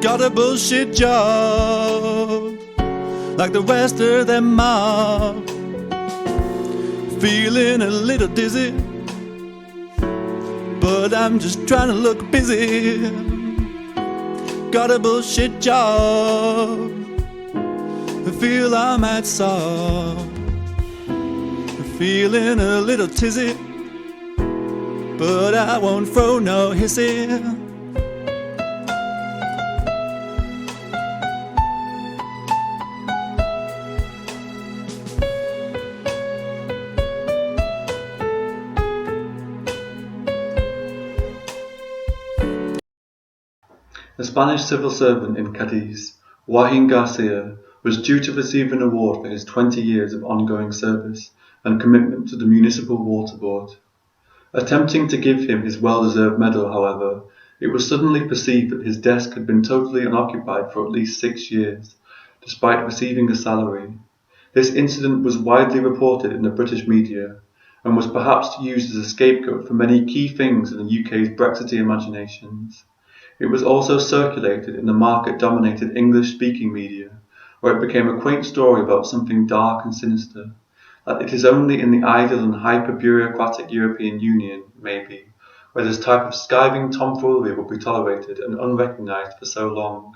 got a bullshit job, like the rest of them mob. Feeling a little dizzy, but I'm just trying to look busy. Got a bullshit job, I feel I'm at soft. Feeling a little tizzy, but I won't throw no hissy. A Spanish civil servant in Cadiz, Joaquin Garcia, was due to receive an award for his 20 years of ongoing service and commitment to the Municipal Water Board. Attempting to give him his well-deserved medal, however, it was suddenly perceived that his desk had been totally unoccupied for at least 6 years, despite receiving a salary. This incident was widely reported in the British media, and was perhaps used as a scapegoat for many key things in the UK's Brexity imaginations. It was also circulated in the market-dominated English-speaking media, where it became a quaint story about something dark and sinister, that it is only in the ideal and hyper-bureaucratic European Union, maybe, where this type of skiving tomfoolery will be tolerated and unrecognised for so long,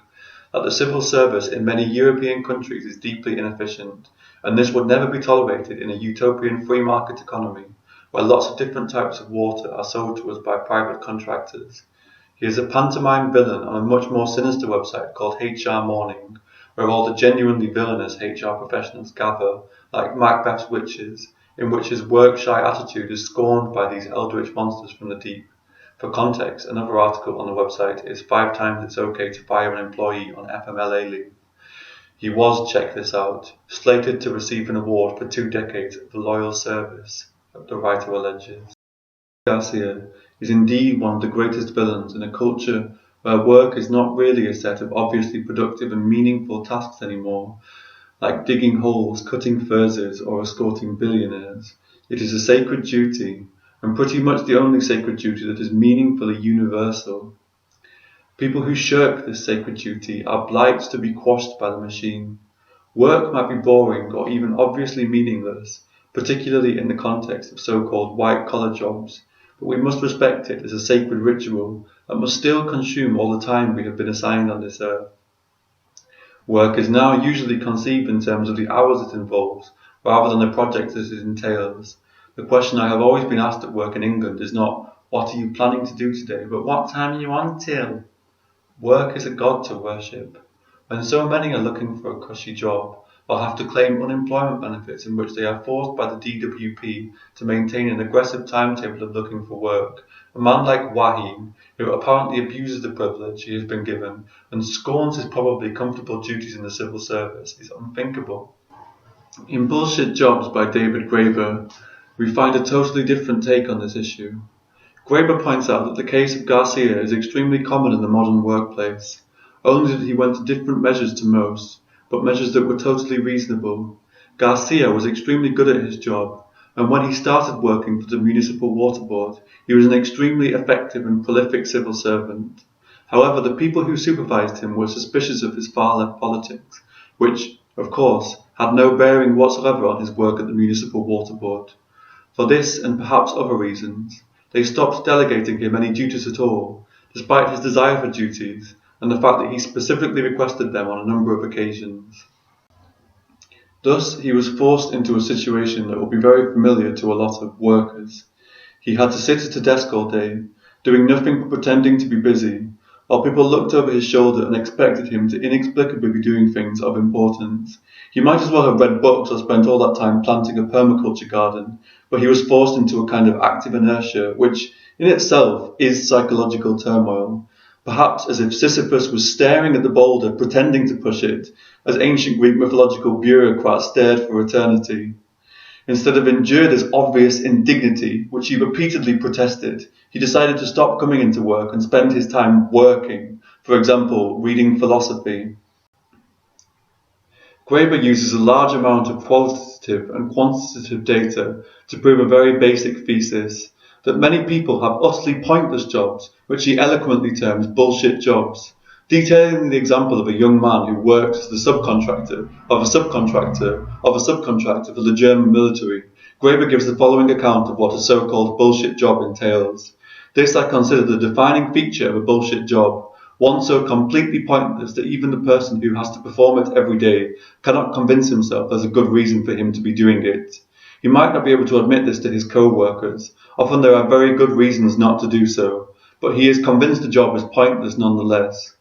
that the civil service in many European countries is deeply inefficient, and this would never be tolerated in a utopian free market economy, where lots of different types of water are sold to us by private contractors. He is a pantomime villain on a much more sinister website called HR Morning, where all the genuinely villainous HR professionals gather, like Macbeth's witches, in which his work-shy attitude is scorned by these eldritch monsters from the deep. For context, another article on the website is 5 times it's okay to fire an employee on FMLA leave. He was, check this out, slated to receive an award for 2 decades of loyal service, the writer alleges. Garcia is indeed one of the greatest villains in a culture where work is not really a set of obviously productive and meaningful tasks anymore, like digging holes, cutting furzes, or escorting billionaires. It is a sacred duty, and pretty much the only sacred duty that is meaningfully universal. People who shirk this sacred duty are blights to be quashed by the machine. Work might be boring or even obviously meaningless, particularly in the context of so-called white-collar jobs, but we must respect it as a sacred ritual that must still consume all the time we have been assigned on this earth. Work is now usually conceived in terms of the hours it involves, rather than the project that it entails. The question I have always been asked at work in England is not, what are you planning to do today, but what time are you on till? Work is a god to worship. When so many are looking for a cushy job, or have to claim unemployment benefits in which they are forced by the DWP to maintain an aggressive timetable of looking for work, a man like Joaquin, who apparently abuses the privilege he has been given and scorns his probably comfortable duties in the civil service, is unthinkable. In Bullshit Jobs by David Graeber, we find a totally different take on this issue. Graeber points out that the case of Garcia is extremely common in the modern workplace, only that he went to different measures to most, but measures that were totally reasonable. Garcia was extremely good at his job, and when he started working for the Municipal Water Board, he was an extremely effective and prolific civil servant. However, the people who supervised him were suspicious of his far-left politics, which, of course, had no bearing whatsoever on his work at the Municipal Water Board. For this, and perhaps other reasons, they stopped delegating him any duties at all, despite his desire for duties, and the fact that he specifically requested them on a number of occasions. Thus, he was forced into a situation that will be very familiar to a lot of workers. He had to sit at a desk all day, doing nothing but pretending to be busy, while people looked over his shoulder and expected him to inexplicably be doing things of importance. He might as well have read books or spent all that time planting a permaculture garden, but he was forced into a kind of active inertia, which in itself is psychological turmoil. Perhaps as if Sisyphus was staring at the boulder, pretending to push it, as ancient Greek mythological bureaucrats stared for eternity. Instead of endure this obvious indignity, which he repeatedly protested, he decided to stop coming into work and spend his time working, for example, reading philosophy. Graeber uses a large amount of qualitative and quantitative data to prove a very basic thesis, that many people have utterly pointless jobs, which he eloquently terms bullshit jobs. Detailing the example of a young man who worked as the subcontractor of a subcontractor for the German military, Graeber gives the following account of what a so-called bullshit job entails. This I consider the defining feature of a bullshit job, one so completely pointless that even the person who has to perform it every day cannot convince himself there's a good reason for him to be doing it. He might not be able to admit this to his co-workers. Often there are very good reasons not to do so, but he is convinced the job is pointless nonetheless.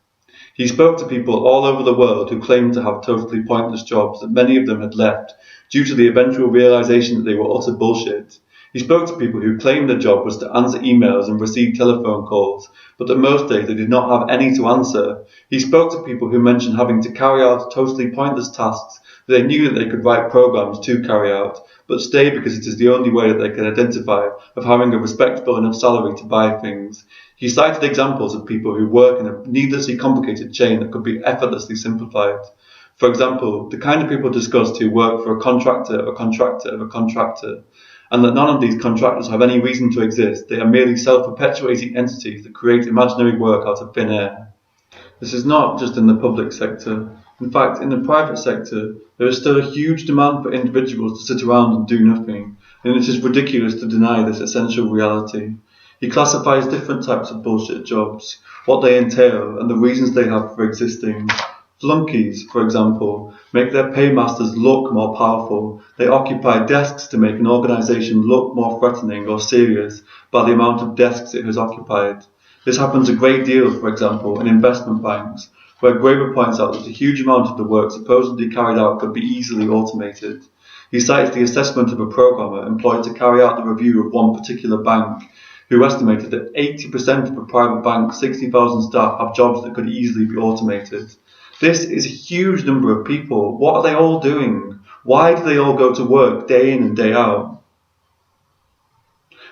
He spoke to people all over the world who claimed to have totally pointless jobs that many of them had left due to the eventual realization that they were utter bullshit. He spoke to people who claimed their job was to answer emails and receive telephone calls, but that most days they did not have any to answer. He spoke to people who mentioned having to carry out totally pointless tasks that they knew that they could write programs to carry out, but stay because it is the only way that they can identify of having a respectable enough salary to buy things. He cited examples of people who work in a needlessly complicated chain that could be effortlessly simplified. For example, the kind of people discussed who work for a contractor of a contractor of a contractor, and that none of these contractors have any reason to exist. They are merely self-perpetuating entities that create imaginary work out of thin air. This is not just in the public sector. In fact, in the private sector, there is still a huge demand for individuals to sit around and do nothing, and it is ridiculous to deny this essential reality. He classifies different types of bullshit jobs, what they entail, and the reasons they have for existing. Flunkies, for example, make their paymasters look more powerful. They occupy desks to make an organisation look more threatening or serious by the amount of desks it has occupied. This happens a great deal, for example, in investment banks, where Graeber points out that a huge amount of the work supposedly carried out could be easily automated. He cites the assessment of a programmer employed to carry out the review of one particular bank, who estimated that 80% of a private bank's 60,000 staff have jobs that could easily be automated. This is a huge number of people. What are they all doing? Why do they all go to work day in and day out?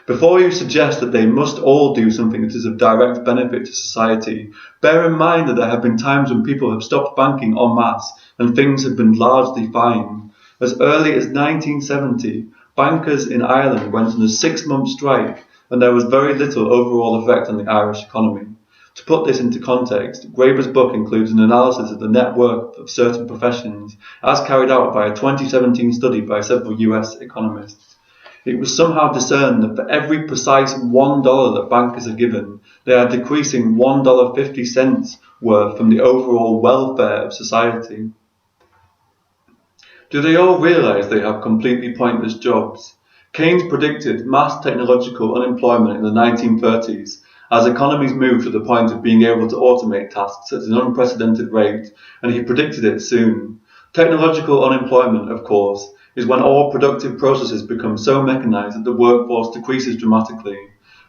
Before you suggest that they must all do something that is of direct benefit to society, bear in mind that there have been times when people have stopped banking en masse and things have been largely fine. As early as 1970, bankers in Ireland went on a 6-month strike and there was very little overall effect on the Irish economy. To put this into context, Graeber's book includes an analysis of the net worth of certain professions as carried out by a 2017 study by several US economists. It was somehow discerned that for every precise $1 that bankers are given, they are decreasing $1.50 worth from the overall welfare of society. Do they all realise they have completely pointless jobs? Keynes predicted mass technological unemployment in the 1930s as economies moved to the point of being able to automate tasks at an unprecedented rate, and he predicted it soon. Technological unemployment, of course, is when all productive processes become so mechanized that the workforce decreases dramatically.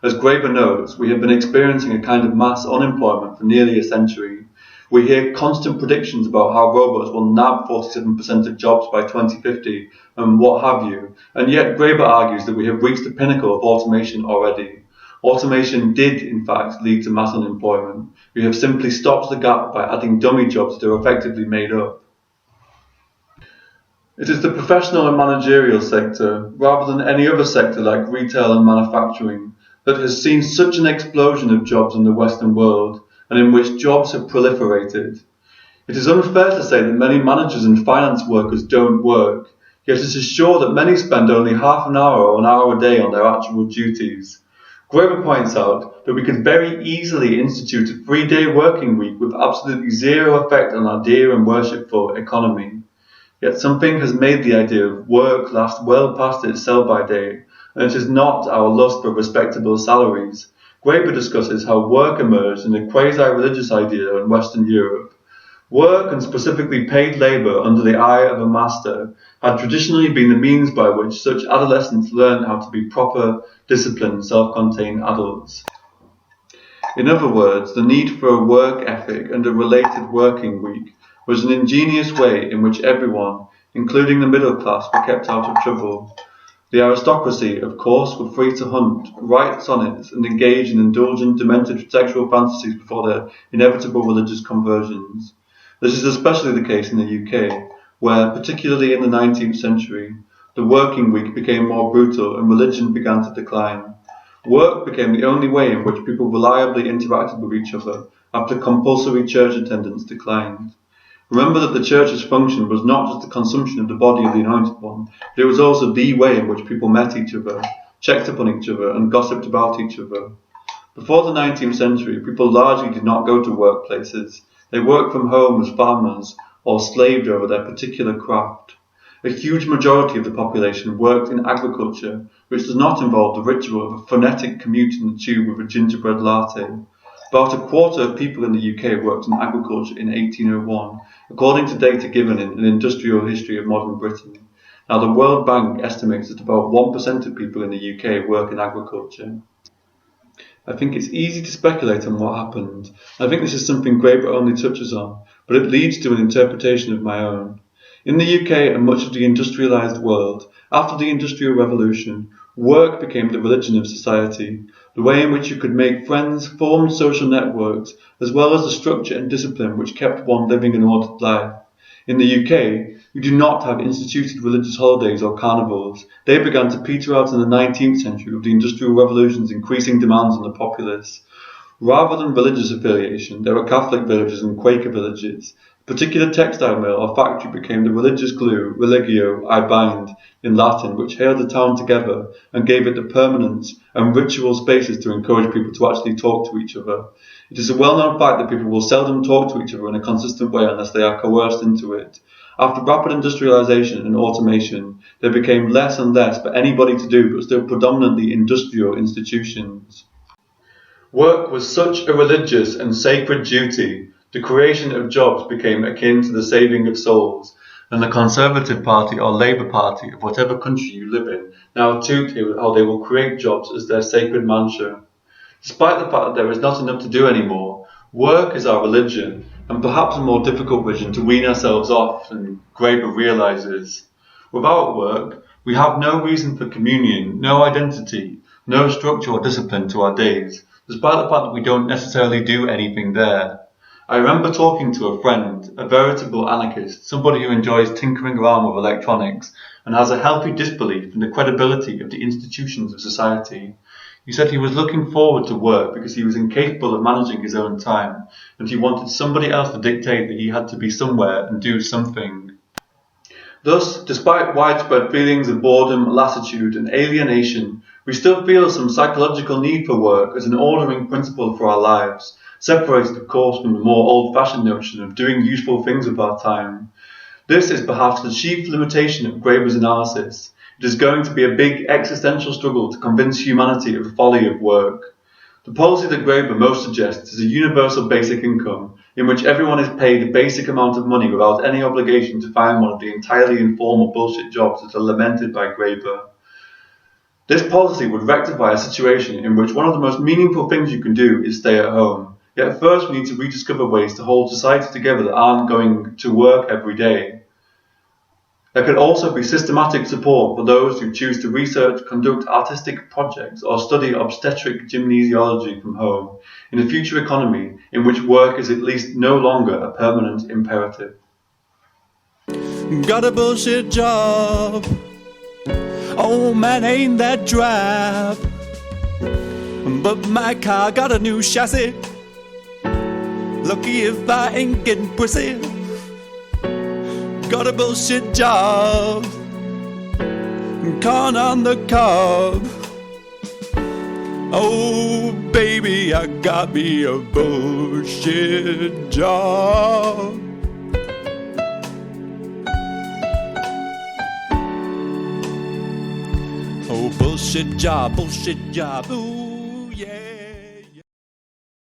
As Graeber notes, we have been experiencing a kind of mass unemployment for nearly a century. We hear constant predictions about how robots will nab 47% of jobs by 2050 and what have you, and yet Graeber argues that we have reached the pinnacle of automation already. Automation did, in fact, lead to mass unemployment. We have simply stopped the gap by adding dummy jobs that are effectively made up. It is the professional and managerial sector, rather than any other sector like retail and manufacturing, that has seen such an explosion of jobs in the Western world, and in which jobs have proliferated. It is unfair to say that many managers and finance workers don't work, yet it is sure that many spend only half an hour or an hour a day on their actual duties. Graeber points out that we could very easily institute a 3-day working week with absolutely zero effect on our dear and worshipful economy. Yet something has made the idea of work last well past its sell-by date, and it is not our lust for respectable salaries. Graeber discusses how work emerged in a quasi-religious idea in Western Europe. Work, and specifically paid labour under the eye of a master, had traditionally been the means by which such adolescents learned how to be proper, disciplined, self-contained adults. In other words, the need for a work ethic and a related working week was an ingenious way in which everyone, including the middle class, were kept out of trouble. The aristocracy, of course, were free to hunt, write sonnets, and engage in indulgent, demented sexual fantasies before their inevitable religious conversions. This is especially the case in the UK, where, particularly in the 19th century, the working week became more brutal and religion began to decline. Work became the only way in which people reliably interacted with each other after compulsory church attendance declined. Remember that the church's function was not just the consumption of the body of the Anointed One, but it was also the way in which people met each other, checked up on each other, and gossiped about each other. Before the 19th century, people largely did not go to workplaces. They worked from home as farmers or slaved over their particular craft. A huge majority of the population worked in agriculture, which does not involve the ritual of a phonetic commute in the tube with a gingerbread latte. About a quarter of people in the UK worked in agriculture in 1801, according to data given in An Industrial History of Modern Britain. Now, the World Bank estimates that about 1% of people in the UK work in agriculture. I think it's easy to speculate on what happened. I think this is something Graeber only touches on, but it leads to an interpretation of my own. In the UK and much of the industrialised world, after the Industrial Revolution, work became the religion of society, the way in which you could make friends, form social networks, as well as the structure and discipline which kept one living an ordered life. In the UK, we do not have instituted religious holidays or carnivals. They began to peter out in the 19th century with the Industrial Revolution's increasing demands on the populace. Rather than religious affiliation, there were Catholic villages and Quaker villages. A particular textile mill or factory became the religious glue, religio, I bind, in Latin, which held the town together and gave it the permanence and ritual spaces to encourage people to actually talk to each other. It is a well-known fact that people will seldom talk to each other in a consistent way unless they are coerced into it. After rapid industrialization and automation, there became less and less for anybody to do but still predominantly industrial institutions. Work was such a religious and sacred duty, the creation of jobs became akin to the saving of souls, and the Conservative Party or Labour Party of whatever country you live in now toot how they will create jobs as their sacred mantra. Despite the fact that there is not enough to do anymore, work is our religion, and perhaps a more difficult vision to wean ourselves off than Graeber realises. Without work, we have no reason for communion, no identity, no structure or discipline to our days, despite the fact that we don't necessarily do anything there. I remember talking to a friend, a veritable anarchist, somebody who enjoys tinkering around with electronics and has a healthy disbelief in the credibility of the institutions of society. He said he was looking forward to work because he was incapable of managing his own time, and he wanted somebody else to dictate that he had to be somewhere and do something. Thus, despite widespread feelings of boredom, lassitude, and alienation, we still feel some psychological need for work as an ordering principle for our lives, separated of course from the more old-fashioned notion of doing useful things with our time. This is perhaps the chief limitation of Graeber's analysis. It is going to be a big existential struggle to convince humanity of the folly of work. The policy that Graeber most suggests is a universal basic income, in which everyone is paid a basic amount of money without any obligation to find one of the entirely informal bullshit jobs that are lamented by Graeber. This policy would rectify a situation in which one of the most meaningful things you can do is stay at home. Yet first we need to rediscover ways to hold society together that aren't going to work every day. There could also be systematic support for those who choose to research, conduct artistic projects, or study obstetric gynecology from home, in a future economy in which work is at least no longer a permanent imperative. Got a bullshit job. Oh man, ain't that drab. But my car got a new chassis. Lucky if I ain't getting prissy. Got a bullshit job. Corn on the cob. Oh baby, I got me a bullshit job. Oh bullshit job, ooh yeah.